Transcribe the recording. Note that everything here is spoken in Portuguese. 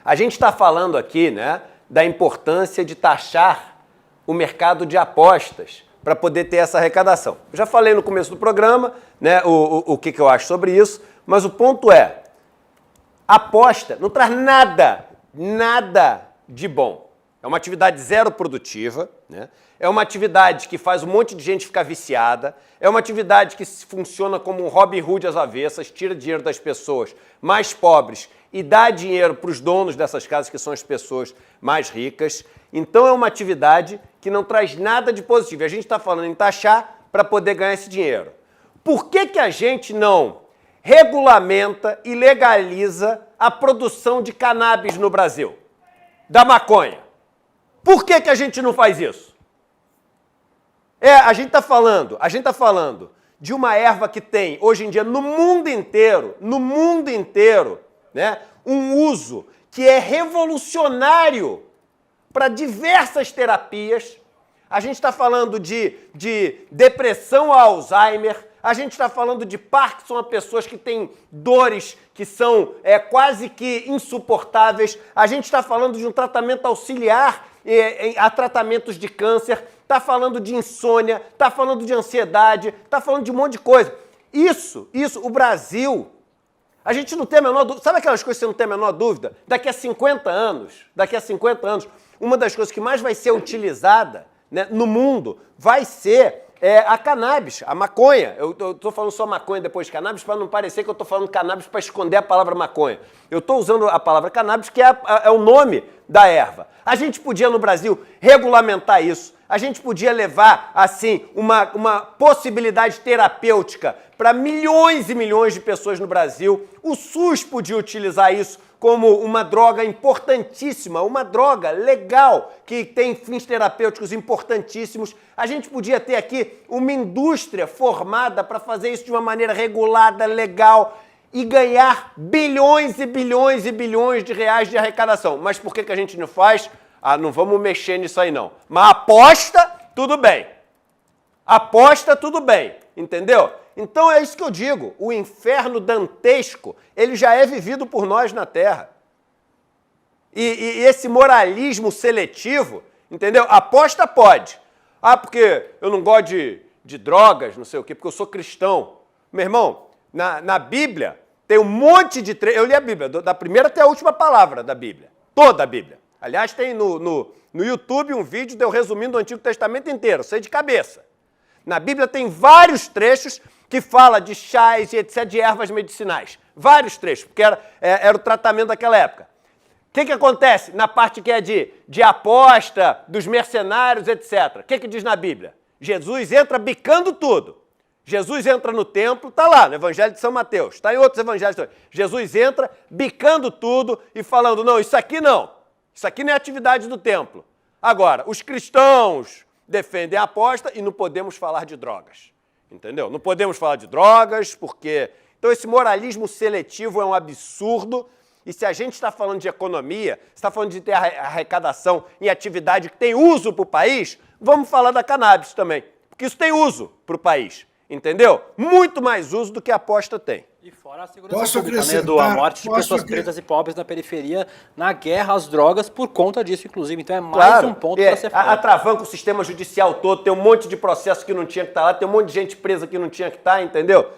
A gente está falando aqui, né, da importância de taxar o mercado de apostas para poder ter essa arrecadação. Eu já falei no começo do programa, né, o que eu acho sobre isso, mas o ponto é, aposta não traz nada de bom. É uma atividade zero produtiva, né? É uma atividade que faz um monte de gente ficar viciada, é uma atividade que funciona como um Robin Hood às avessas, tira dinheiro das pessoas mais pobres e dá dinheiro para os donos dessas casas, que são as pessoas mais ricas. Então é uma atividade que não traz nada de positivo. A gente está falando em taxar para poder ganhar esse dinheiro. Por que a gente não regulamenta e legaliza a produção de cannabis no Brasil? Da maconha. Por que a gente não faz isso? A gente está falando de uma erva que tem, hoje em dia, no mundo inteiro, né, um uso que é revolucionário para diversas terapias. A gente está falando de depressão a Alzheimer, a gente está falando de Parkinson a pessoas que têm dores que são quase que insuportáveis, a gente está falando de um tratamento auxiliar a tratamentos de câncer, está falando de insônia, está falando de ansiedade, está falando de um monte de coisa. Isso, o Brasil, a gente não tem a menor dúvida, sabe aquelas coisas que você não tem a menor dúvida? Daqui a 50 anos, uma das coisas que mais vai ser utilizada, né, no mundo vai ser a cannabis, a maconha. Eu estou falando só maconha depois de cannabis para não parecer que eu estou falando cannabis para esconder a palavra maconha. Eu estou usando a palavra cannabis, que é o nome da erva. A gente podia, no Brasil, regulamentar isso. A gente podia levar, assim, uma possibilidade terapêutica para milhões e milhões de pessoas no Brasil. O SUS podia utilizar isso como uma droga importantíssima, uma droga legal que tem fins terapêuticos importantíssimos. A gente podia ter aqui uma indústria formada para fazer isso de uma maneira regulada, legal e ganhar bilhões e bilhões e bilhões de reais de arrecadação. Mas por que a gente não faz? Não vamos mexer nisso aí não. Mas aposta, tudo bem. Aposta, tudo bem. Entendeu? Então é isso que eu digo, o inferno dantesco, ele já é vivido por nós na Terra. E esse moralismo seletivo, entendeu? Aposta pode. Porque eu não gosto de drogas, não sei o quê, porque eu sou cristão. Meu irmão, na Bíblia tem um monte de... Eu li a Bíblia, da primeira até a última palavra da Bíblia. Toda a Bíblia. Aliás, tem no YouTube um vídeo de eu resumindo o Antigo Testamento inteiro, sei de cabeça. Na Bíblia tem vários trechos que fala de chás e etc, de ervas medicinais. Vários trechos, porque era o tratamento daquela época. O que acontece na parte que é de aposta, dos mercenários, etc? O que diz na Bíblia? Jesus entra bicando tudo. Jesus entra no templo, está lá no Evangelho de São Mateus, está em outros evangelhos também. Jesus entra bicando tudo e falando, não, isso aqui não é atividade do templo. Agora, os cristãos defendem a aposta e não podemos falar de drogas. Entendeu? Não podemos falar de drogas, porque... Então esse moralismo seletivo é um absurdo, e se a gente está falando de economia, está falando de ter arrecadação em atividade que tem uso para o país, vamos falar da cannabis também, porque isso tem uso para o país, entendeu? Muito mais uso do que a aposta tem. E fora a segurança pública, né, a morte de pessoas pretas e pobres na periferia, na guerra às drogas, por conta disso, inclusive. Então é mais um ponto para ser falado. Atravanca o sistema judicial todo, tem um monte de processo que não tinha que estar lá, tem um monte de gente presa que não tinha que estar, entendeu?